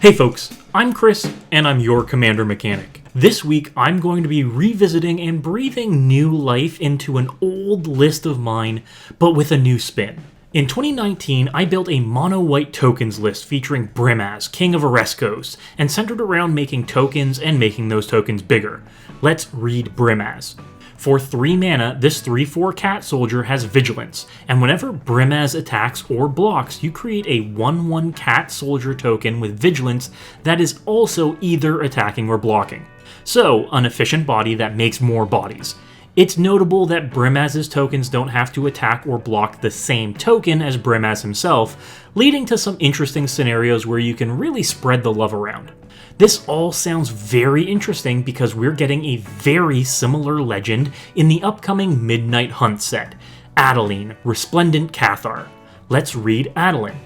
Hey folks, I'm Chris, and I'm your Commander Mechanic. This week, I'm going to be revisiting and breathing new life into an old list of mine, but with a new spin. In 2019, I built a mono-white tokens list featuring Brimaz, King of Oreskos, and centered around making tokens and making those tokens bigger. Let's read Brimaz. For 3 mana, this 3/4 cat soldier has vigilance, and whenever Brimaz attacks or blocks, you create a 1/1 cat soldier token with vigilance that is also either attacking or blocking. So, an efficient body that makes more bodies. It's notable that Brimaz's tokens don't have to attack or block the same token as Brimaz himself, leading to some interesting scenarios where you can really spread the love around. This all sounds very interesting because we're getting a very similar legend in the upcoming Midnight Hunt set, Adeline, Resplendent Cathar. Let's read Adeline.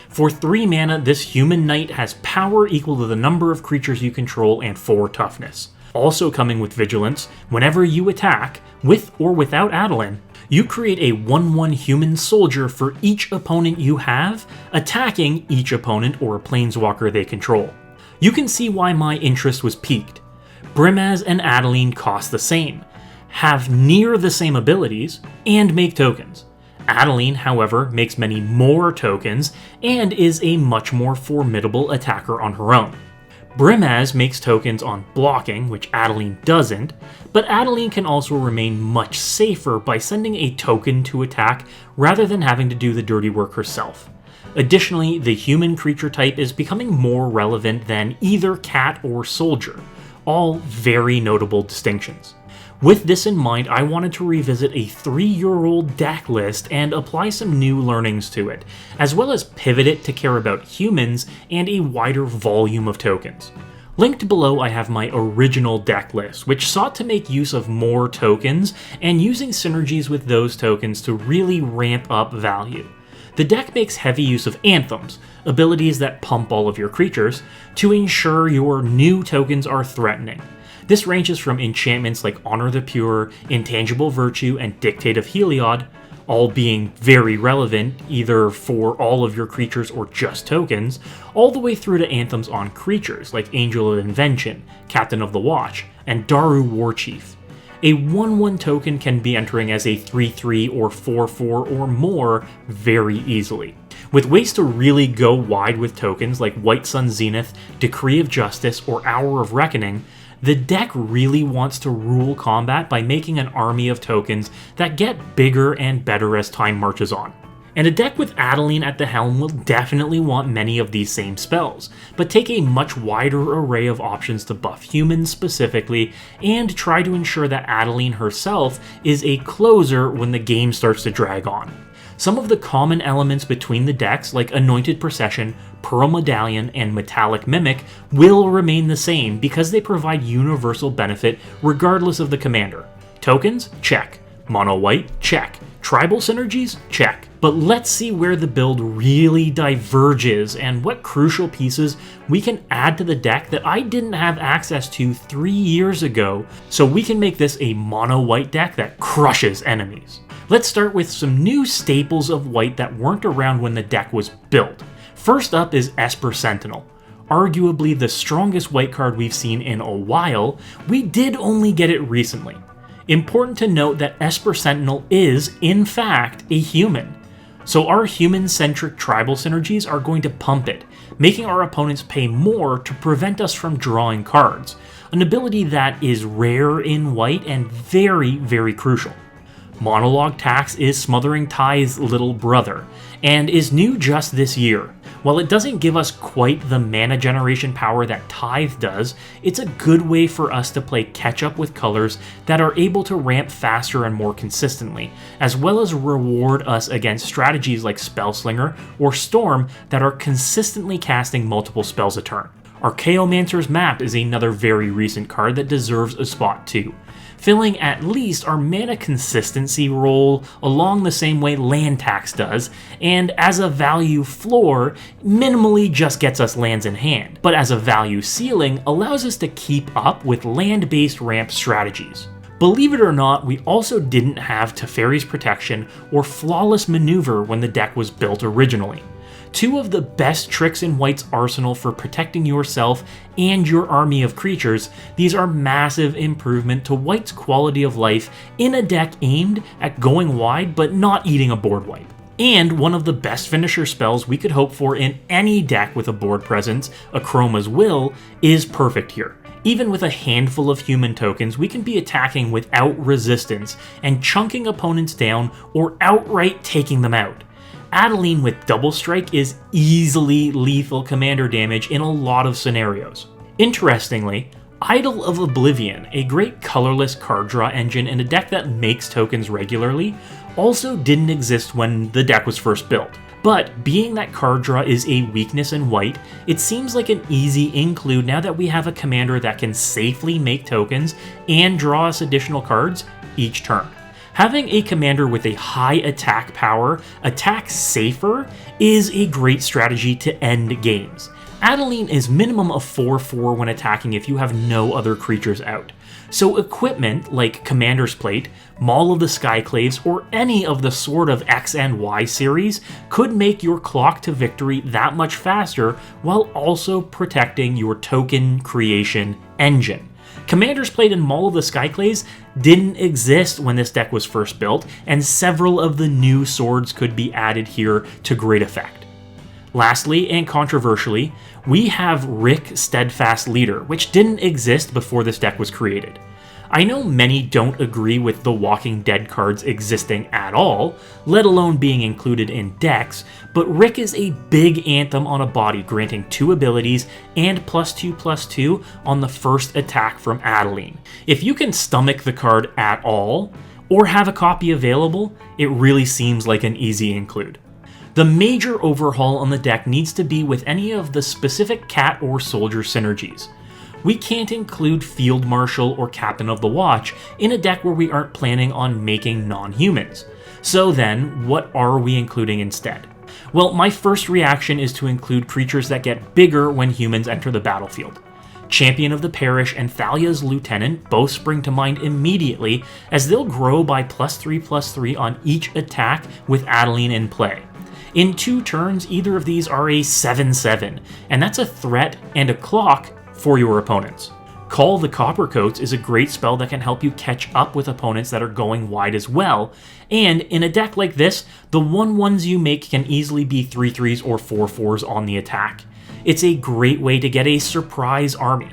For 3 mana, this human knight has power equal to the number of creatures you control and 4 toughness. Also coming with vigilance, whenever you attack, with or without Adeline, you create a 1/1 human soldier for each opponent you have, attacking each opponent or a planeswalker they control. You can see why my interest was piqued. Brimaz and Adeline cost the same, have near the same abilities, and make tokens. Adeline, however, makes many more tokens, and is a much more formidable attacker on her own. Brimaz makes tokens on blocking, which Adeline doesn't, but Adeline can also remain much safer by sending a token to attack rather than having to do the dirty work herself. Additionally, the human creature type is becoming more relevant than either cat or soldier, all very notable distinctions. With this in mind, I wanted to revisit a 3-year-old deck list and apply some new learnings to it, as well as pivot it to care about humans and a wider volume of tokens. Linked below I have my original deck list, which sought to make use of more tokens and using synergies with those tokens to really ramp up value. The deck makes heavy use of anthems, abilities that pump all of your creatures, to ensure your new tokens are threatening. This ranges from enchantments like Honor the Pure, Intangible Virtue, and Dictate of Heliod, all being very relevant either for all of your creatures or just tokens, all the way through to anthems on creatures like Angel of Invention, Captain of the Watch, and Daru Warchief. A 1/1 token can be entering as a 3/3 or 4/4 or more very easily. With ways to really go wide with tokens like White Sun Zenith, Decree of Justice, or Hour of Reckoning, the deck really wants to rule combat by making an army of tokens that get bigger and better as time marches on. And a deck with Adeline at the helm will definitely want many of these same spells, but take a much wider array of options to buff humans specifically, and try to ensure that Adeline herself is a closer when the game starts to drag on. Some of the common elements between the decks, like Anointed Procession, Pearl Medallion, and Metallic Mimic, will remain the same because they provide universal benefit regardless of the commander. Tokens? Check. Mono white? Check. Tribal synergies? Check. But let's see where the build really diverges and what crucial pieces we can add to the deck that I didn't have access to 3 years ago, so we can make this a mono white deck that crushes enemies. Let's start with some new staples of white that weren't around when the deck was built. First up is Esper Sentinel. Arguably the strongest white card we've seen in a while, we did only get it recently. Important to note that Esper Sentinel is, in fact, a human. So our human-centric tribal synergies are going to pump it, making our opponents pay more to prevent us from drawing cards, an ability that is rare in white and very, very crucial. Monologue Tax is Smothering Tide's little brother, and is new just this year. While it doesn't give us quite the mana generation power that Tithe does, it's a good way for us to play catch-up with colors that are able to ramp faster and more consistently, as well as reward us against strategies like Spellslinger or Storm that are consistently casting multiple spells a turn. Archaeomancer's Map is another very recent card that deserves a spot too, filling at least our mana consistency role along the same way Land Tax does, and as a value floor, minimally just gets us lands in hand, but as a value ceiling, allows us to keep up with land-based ramp strategies. Believe it or not, we also didn't have Teferi's Protection or Flawless Maneuver when the deck was built originally. Two of the best tricks in White's arsenal for protecting yourself and your army of creatures, these are massive improvement to White's quality of life in a deck aimed at going wide but not eating a board wipe. And one of the best finisher spells we could hope for in any deck with a board presence, Akroma's Will, is perfect here. Even with a handful of human tokens, we can be attacking without resistance and chunking opponents down or outright taking them out. Adeline with Double Strike is easily lethal commander damage in a lot of scenarios. Interestingly, Idol of Oblivion, a great colorless card draw engine in a deck that makes tokens regularly, also didn't exist when the deck was first built. But being that card draw is a weakness in White, it seems like an easy include now that we have a commander that can safely make tokens and draw us additional cards each turn. Having a commander with a high attack power attack safer is a great strategy to end games. Adeline is minimum of 4/4 when attacking if you have no other creatures out. So equipment like Commander's Plate, Maul of the Skyclaves, or any of the Sword of X and Y series could make your clock to victory that much faster while also protecting your token creation engine. Commander's Plate and Maul of the Skyclaves didn't exist when this deck was first built, and several of the new swords could be added here to great effect. Lastly, and controversially, we have Rick Steadfast Leader, which didn't exist before this deck was created. I know many don't agree with the Walking Dead cards existing at all, let alone being included in decks, but Rick is a big anthem on a body, granting 2 abilities and +2/+2 on the first attack from Adeline. If you can stomach the card at all, or have a copy available, it really seems like an easy include. The major overhaul on the deck needs to be with any of the specific cat or soldier synergies. We can't include Field Marshal or Captain of the Watch in a deck where we aren't planning on making non-humans. So then, what are we including instead? Well, my first reaction is to include creatures that get bigger when humans enter the battlefield. Champion of the Parish and Thalia's Lieutenant both spring to mind immediately, as they'll grow by +3/+3 on each attack with Adeline in play. In 2 turns, either of these are a 7/7, and that's a threat and a clock for your opponents. Call the Coppercoats is a great spell that can help you catch up with opponents that are going wide as well, and in a deck like this, the 1/1s you make can easily be 3/3s or 4/4s on the attack. It's a great way to get a surprise army.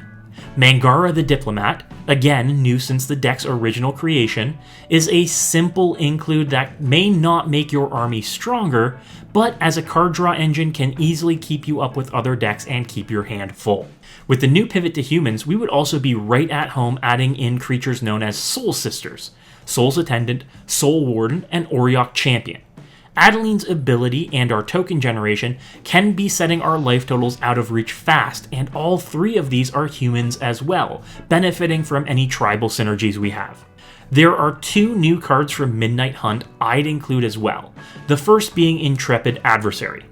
Mangara the Diplomat, again new since the deck's original creation, is a simple include that may not make your army stronger, but as a card draw engine can easily keep you up with other decks and keep your hand full. With the new pivot to humans, we would also be right at home adding in creatures known as Soul Sisters, Soul's Attendant, Soul Warden, and Auriok Champion. Adeline's ability and our token generation can be setting our life totals out of reach fast, and all 3 of these are humans as well, benefiting from any tribal synergies we have. There are 2 new cards from Midnight Hunt I'd include as well, the first being Intrepid Adversary.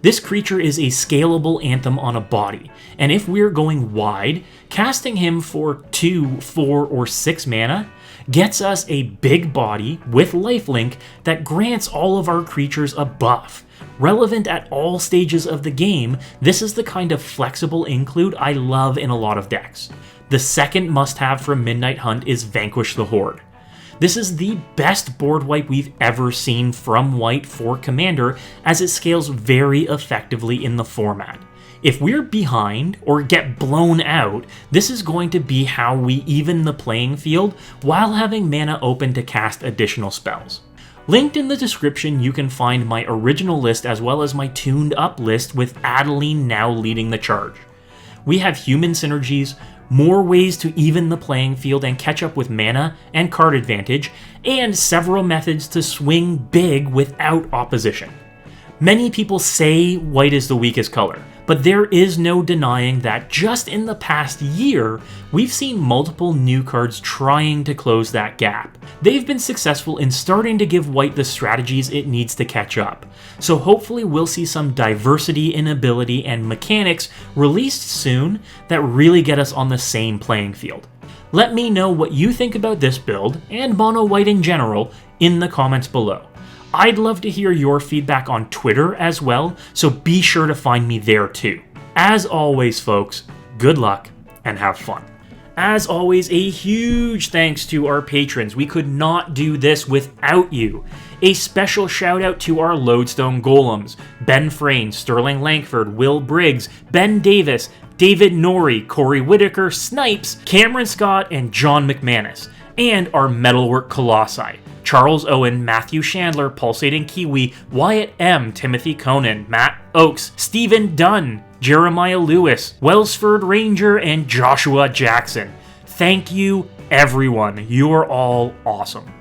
This creature is a scalable anthem on a body, and if we're going wide, casting him for 2, 4, or 6 mana gets us a big body with lifelink that grants all of our creatures a buff. Relevant at all stages of the game, this is the kind of flexible include I love in a lot of decks. The second must-have from Midnight Hunt is Vanquish the Horde. This is the best board wipe we've ever seen from White for Commander, as it scales very effectively in the format. If we're behind or get blown out, this is going to be how we even the playing field while having mana open to cast additional spells. Linked in the description, you can find my original list as well as my tuned up list with Adeline now leading the charge. We have human synergies, more ways to even the playing field and catch up with mana and card advantage, and several methods to swing big without opposition. Many people say white is the weakest color, but there is no denying that just in the past year, we've seen multiple new cards trying to close that gap. They've been successful in starting to give white the strategies it needs to catch up, so hopefully we'll see some diversity in ability and mechanics released soon that really get us on the same playing field. Let me know what you think about this build, and mono white in general, in the comments below. I'd love to hear your feedback on Twitter as well, so be sure to find me there too. As always, folks, good luck and have fun. As always, a huge thanks to our patrons. We could not do this without you. A special shout out to our Lodestone Golems: Ben Frayne, Sterling Langford, Will Briggs, Ben Davis, David Norrie, Corey Whitaker, Snipes, Cameron Scott, and John McManus. And our Metalwork Colossi: Charles Owen, Matthew Chandler, Pulsating Kiwi, Wyatt M., Timothy Conan, Matt Oakes, Stephen Dunn, Jeremiah Lewis, Wellsford Ranger, and Joshua Jackson. Thank you, everyone. You are all awesome.